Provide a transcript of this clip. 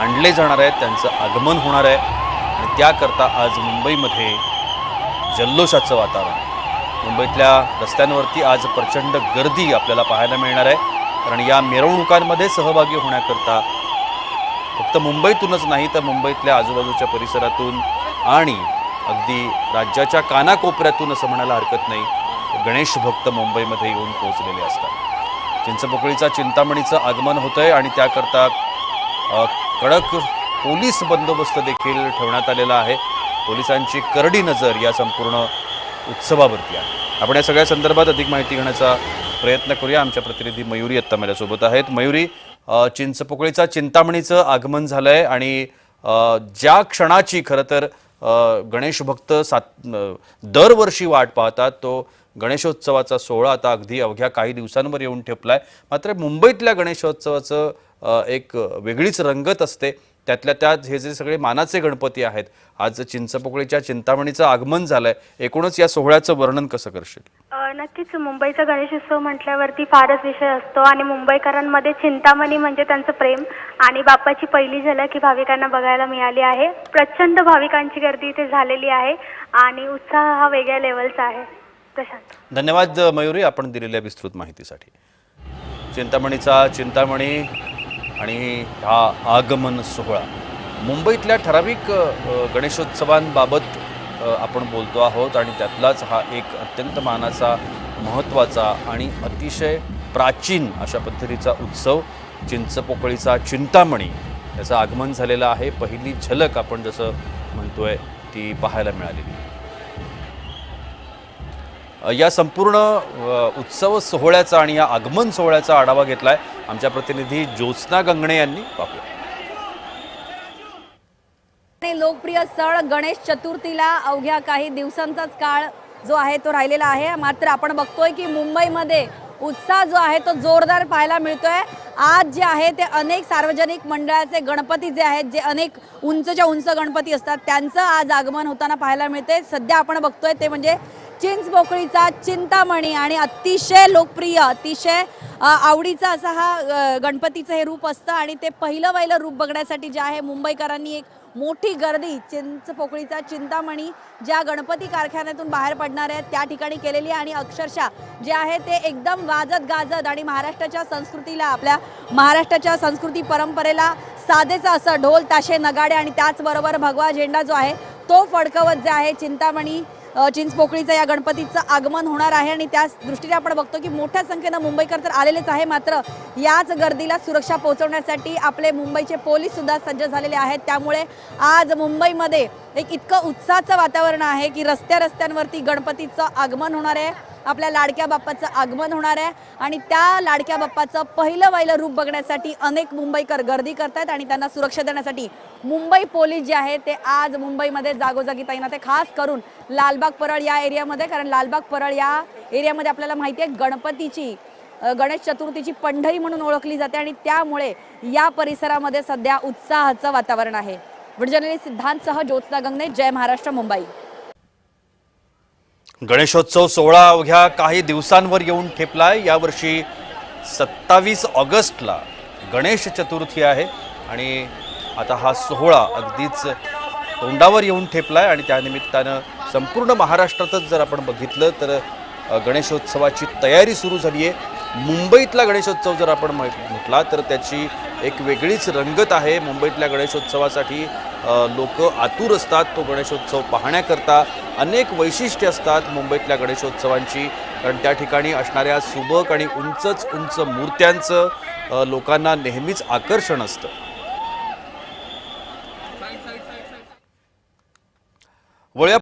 आणले जाणार आहेत, त्यांचं आगमन होणार आहे आणि त्याकरता आज मुंबईमध्ये जल्लोषाचं वातावरण आहे। मुंबईतल्या रस्त्यांवरती आज प्रचंड गर्दी आपल्याला पाहायला मिळणार आहे, कारण या मिरवणुकांमध्ये सहभागी होण्याकरता फक्त मुंबईतूनच नाही तर मुंबईतल्या आजूबाजूच्या परिसरातून आणि अगदी राज्याच्या कानाकोपऱ्यातून असं म्हणायला हरकत नाही गणेश भक्त मुंबईमध्ये येऊन पोहोचलेले असतात। चिंचपोकळीचा चिंतामणीचं आगमन होतंय आणि त्याकरता कडक पोलीस बंदोबस्त देखील ठेवण्यात आलेला आहे। पोलिसांची करडी नजर या संपूर्ण उत्सवावरती आहे। आपण या सगळ्या संदर्भात अधिक माहिती घेण्याचा प्रयत्न करूया। आमच्या प्रतिनिधी मयुरी आत्ता माझ्यासोबत आहेत। मयुरी, चिंचपोकळीचा चिंतामणीचं आगमन झालंय आणि ज्या क्षणाची खरं तर गणेश भक्त दरवर्षी वाट पाहतात तो गणेशोत्सवाचा सोहळा आता अगदी अवघ्या काही दिवसांवर येऊन ठेपलाय। मात्र मुंबईतल्या गणेशोत्सवाचं एक वेगळीच रंगत असते, त्यातल्या त्यात हे जे सगळे मानाचे गणपती आहेत, आज चिंचपोकळीच्या चिंतामणीचं आगमन झालंय, एकूणच या सोहळ्याचं वर्णन कसं करशील? नक्कीच मुंबईचा गणेशोत्सव म्हटल्यावरती फारच विषय असतो आणि मुंबईकरांमध्ये चिंतामणी म्हणजे त्यांचं प्रेम आणि बाप्पाची पहिली झलक ही भाविकांना बघायला मिळाली आहे। प्रचंड भाविकांची गर्दी इथे झालेली आहे आणि उत्साह हा वेगळ्या लेवलचा आहे। प्रशांत, धन्यवाद मयुरी आपण दिलेल्या विस्तृत माहितीसाठी। चिंतामणीचा चिंतामणी आणि हा आगमन सोहळा मुंबईतल्या ठराविक गणेशोत्सवांबाबत आपण बोलतो आहोत आणि त्यातलाच हा एक अत्यंत मानाचा, महत्त्वाचा आणि अतिशय प्राचीन अशा पद्धतीचा उत्सव चिंचपोकळीचा चिंतामणी याचं आगमन झालेलं आहे। पहिली झलक आपण जसं म्हणतोय ती पाहायला मिळालेली। या संपूर्ण उत्सव सोहळ्याचा आणि या आगमन सोहळ्याचा आढावा घेतलाय आमच्या प्रतिनिधी ज्योत्स्ना गंगणे यांनी। पाहूया। लोकप्रिय सण गणेश चतुर्थीला अवघ्या काही दिवसांचाच काळ जो आहे तो राहिलेला आहे, मात्र आपण बघतोय की मुंबईमध्ये उत्साह जो आहे तो जोरदार पाहायला मिळतोय। आज जे आहे ते अनेक सार्वजनिक मंडळाचे गणपती जे आहेत, जे अनेक उंचच्या उंच गणपती असतात, त्यांचं आज आगमन होताना पाहायला मिळते। सध्या आपण बघतोय ते म्हणजे चिंचपोकळीचा चिंतामणी आणि अतिशय लोकप्रिय, अतिशय आवडीचा असा हा गणपतीचं हे रूप असतं आणि ते पहिलं रूप बघण्यासाठी जे आहे मुंबईकरांनी एक मोठी गर्दी चिंचपोकळीचा चिंतामणी ज्या गणपती कारखान्यातून बाहेर पडणार आहेत त्या ठिकाणी केलेली आहे आणि अक्षरशः जे आहे ते एकदम वाजत गाजत आणि महाराष्ट्राच्या संस्कृतीला, आपल्या महाराष्ट्राच्या संस्कृती परंपरेला साधेचं असं ढोल ताशे नगाडे आणि त्याचबरोबर भगवा झेंडा जो आहे तो फडकवत जे आहे चिंतामणी चिंचपोकळीचं या गणपतीचं आगमन होणार आहे आणि त्याच दृष्टीने आपण बघतो की मोठ्या संख्येनं मुंबईकर तर आलेलेच आहे, मात्र याच गर्दीला सुरक्षा पोहोचवण्यासाठी आपले मुंबईचे पोलीस सुद्धा सज्ज झालेले आहेत। त्यामुळे आज मुंबईमध्ये एक इतकं उत्साहाचं वातावरण आहे की रस्त्यांवरती गणपतीचं आगमन होणार आहे, आपल्या लाडक्या बाप्पाचं आगमन होणार आहे आणि त्या लाडक्या बाप्पाचं पहिलं रूप बघण्यासाठी अनेक मुंबईकर गर्दी करतात आणि त्यांना सुरक्षा देण्यासाठी मुंबई पोलीस जे आहे ते आज मुंबईमध्ये जागोजागी तैनात आहे, खास करून लालबाग परळ या एरियामध्ये। कारण लालबाग परळ या एरियामध्ये आपल्याला माहिती आहे गणपतीची, गणेश चतुर्थीची पंढरी म्हणून ओळखली जाते आणि त्यामुळे या परिसरामध्ये सध्या उत्साहाचं वातावरण आहे। व्हिडिओ जर्नलिस्ट सिद्धांतसह ज्योत्स्ना गंगणे, जय महाराष्ट्र, मुंबई। गणेशोत्सव सोहळा अवघ्या काही दिवसांवर येऊन ठेपलाय। यावर्षी 27 ऑगस्टला गणेश चतुर्थी आहे आणि आता हा सोहळा अगदीच तोंडावर येऊन ठेपलाय आणि त्यानिमित्तानं संपूर्ण महाराष्ट्रातच जर आपण बघितलं तर गणेशोत्सवाची तयारी सुरू झाली आहे। मुंबईतला गणेशोत्सव जर आपण म्हटला तर त्याची एक वेगळीच रंगत आहे। मुंबईतल्या गणेशोत्सवासाठी लोक आतुर असतात, तो गणेशोत्सव पाहण्याकरता अनेक वैशिष्ट्ये असतात मुंबईतल्या गणेशोत्सवांची, कारण त्या ठिकाणी असणाऱ्या सुबक आणि उंच मूर्त्यांचं लोकांना नेहमीच आकर्षण असतं। वळूया